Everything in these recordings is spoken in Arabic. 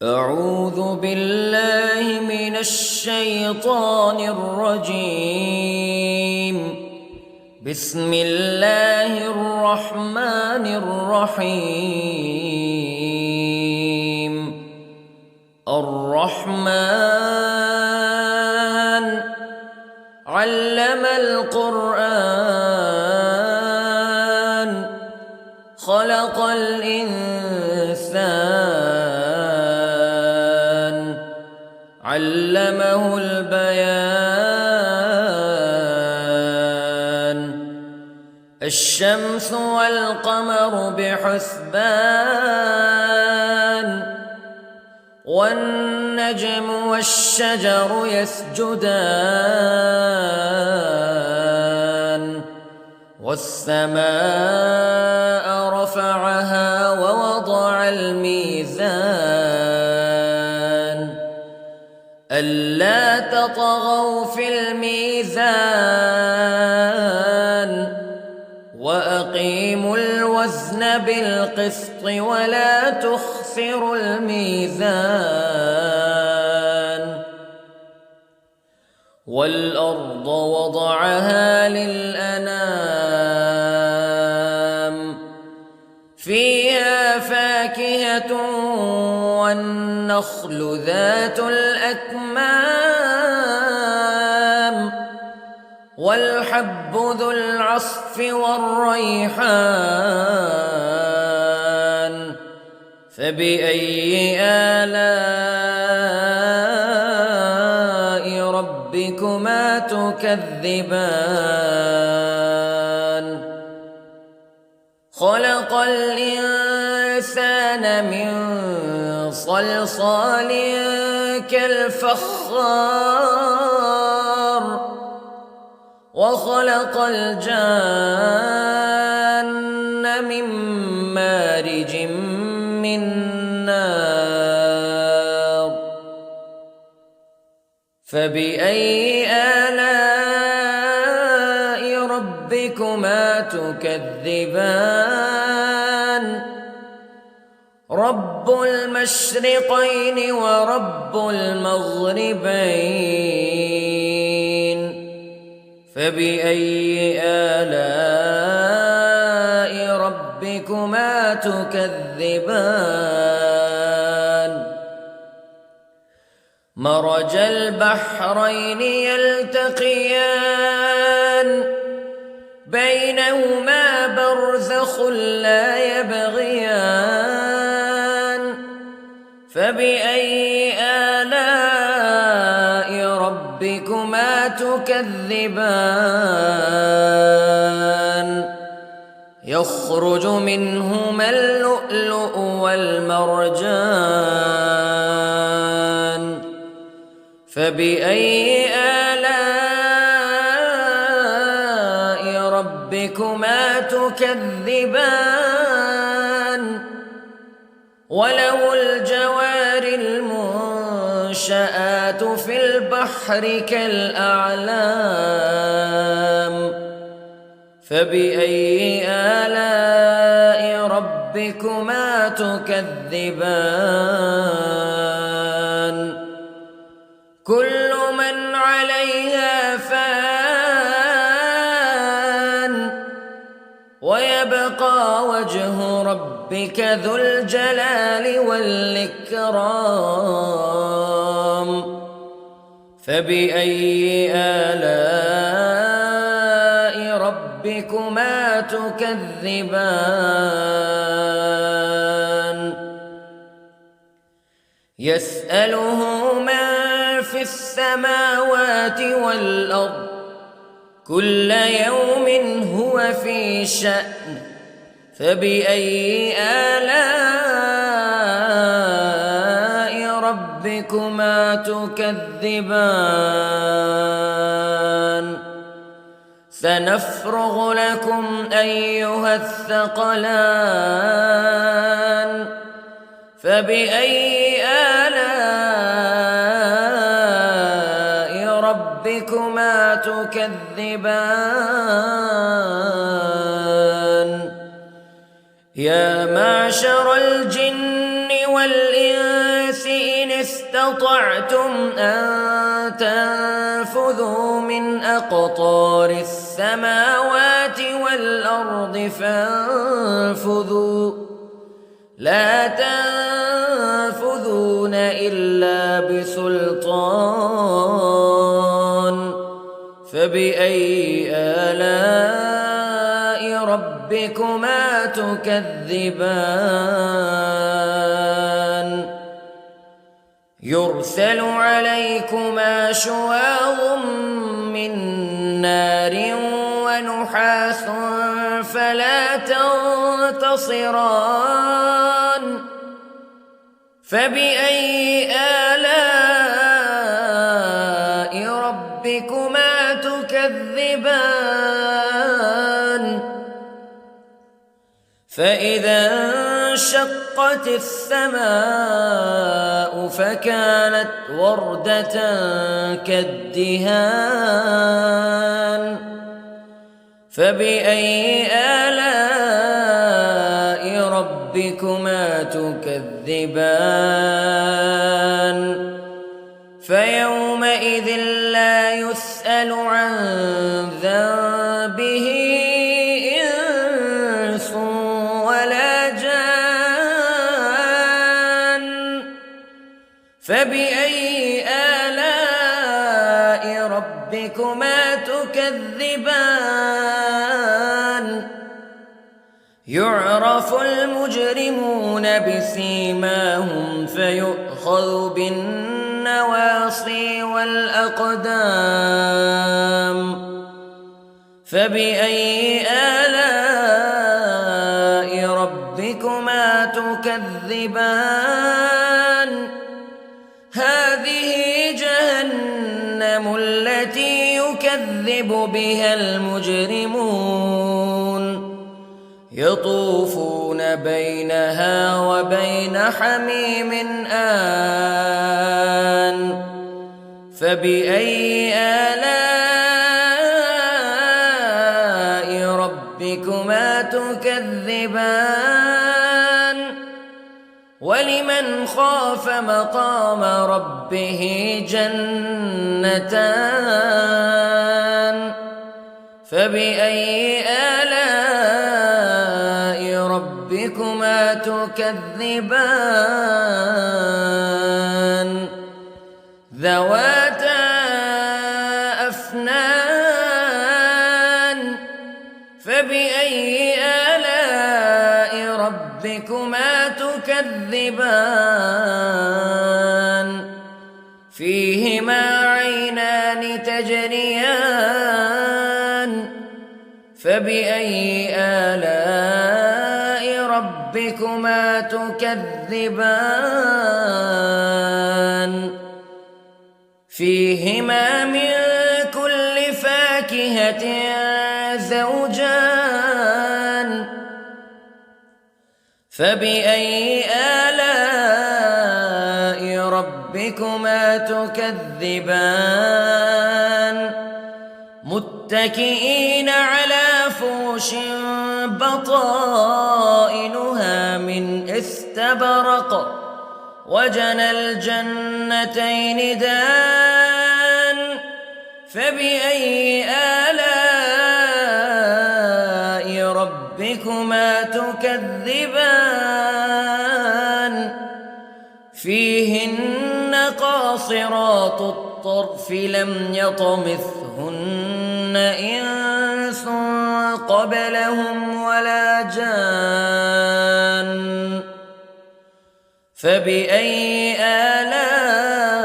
أعوذ بالله من الشيطان الرجيم. بسم الله الرحمن الرحيم. الرحمن علم القرآن خلق الإنسان علمه البيان. الشمس والقمر بحسبان والنجم والشجر يسجدان والسماء رفعها ووضع الميزان ألا تطغوا في الميزان وأقيموا الوزن بالقسط ولا تخسروا الميزان. والأرض وضعها للأنام فيها فاكهة والنخل ذات الأكمام والحب ذو العصف والريحان فبأي آلاء ربكما تكذبان. خلق الإنسان من صلصال كالفخار وخلق الجان من مارج من نار فبأي آلاء ربكما تكذبان. رب المشرقين ورب المغربين فبأي آلاء ربكما تكذبان. مرج البحرين يلتقيان بينهما برزخ لا يبغيان فبأي آلاء ربكما تكذبان. يخرج منهما اللؤلؤ والمرجان فبأي آلاء ربكما تكذبان. وله الجوار المنشآت في البحر كالأعلام فبأي آلاء ربكما تكذبان. كل من عليها فان ويبقى وجه ربك ذو الجلال والإكرام فبأي آلاء ربكما تكذبان. يسأله من في السماوات والأرض كل يوم هو في شأن فبأي آلاء ربكما تكذبان. سنفرغ لكم أيها الثقلان فبأي آلاء ربكما تكذبان. يا معشر الجن والإنس الناس إن استطعتم أن تنفذوا من أقطار السماوات والأرض فانفذوا لا تنفذون إلا بسلطان فبأي آلاء ربكما تكذبان يرسل عليكما شواظ من نار ونحاس فلا تنتصران فبأي آلاء ربكما تكذبان فإذا انشقت السماء فكانت وردة كالدهان فبأي آلاء ربكما تكذبان فيومئذ لا يسأل عن ذنبه إنس ولا جان فبأي آلاء ربكما تكذبان يعرف المجرمون بسيماهم فيؤخذ بالنواصي والأقدام فبأي آلاء ربكما تكذبان هذه جهنم التي يكذب بها المجرمون يطوفون بينها وبين حميم آن فبأي آلاء ربكما تكذبان ولمن خاف مقام ربه جنتان فبأي آلاء ربكما تكذبان ذواتا أفنان فبأي آلاء ربكما تكذبان فيهما عينان تجريان فبأي آلاء ربكما تكذبان فيهما من كل فاكهة زوجان فبأي آلاء ربكما تكذبان متكئين على فرش بطائنها من استبرق وجنى الجنتين دان فبأي آلاء ربكما تكذبان فيهن قاصرات الطرف لم يطمثهن إنس قبلهم ولا جان فبأي آلاء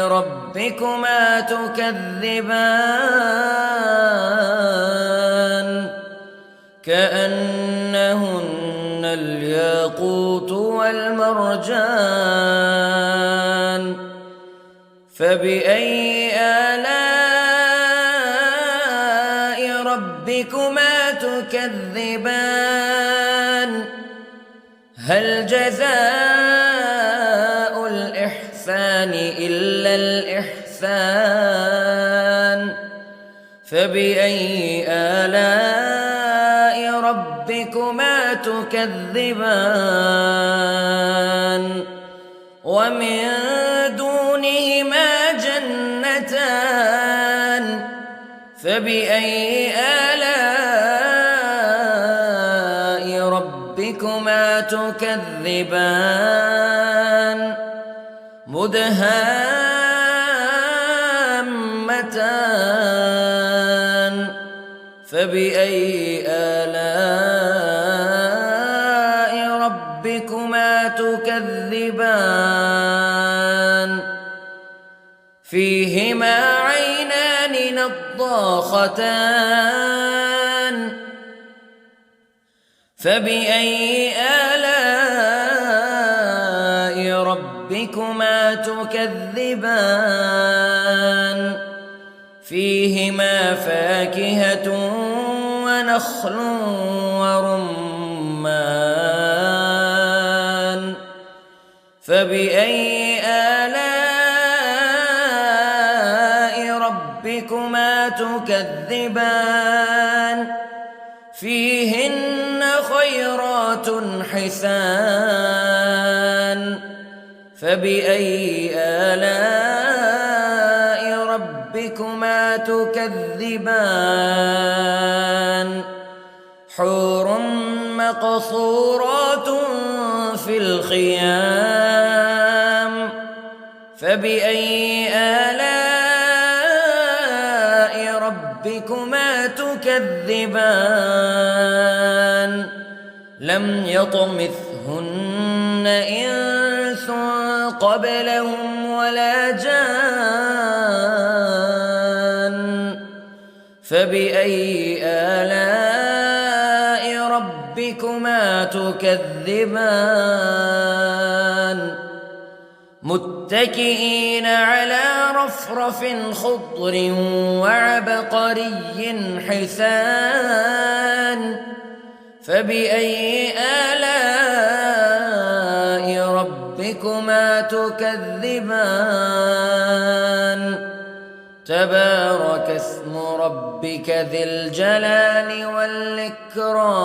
ربكما تكذبان كأنهن الياقوت والمرجان فبأي آلاء ربكما تكذبان هل جزاء الإحسان إلا الإحسان فبأي آلاء ربكما تكذبان ومن دونهما جنتان فبأي آلاء ربكما تكذبان مدهامتان فبأي آلاء ربكما تكذبان فيهما عينان نضاختان فبأي آلاء ربكما تكذبان فيهما فاكهة ونخل ورمان فبأي آلاء ربكما تكذبان فيهن خيرات حسان فبأي آلاء ربكما تكذبان حور مقصورات في الخيام فبأي آلاء ربكما تكذبان لم يطمثهن إنس قبلهم ولا جان فبأي آلاء ربكما تكذبان متكئين على رفرف خضر وعبقري حسان فبأي آلاء ربكما تكذبان تبارك اسم ربك ذي الجلال والإكرام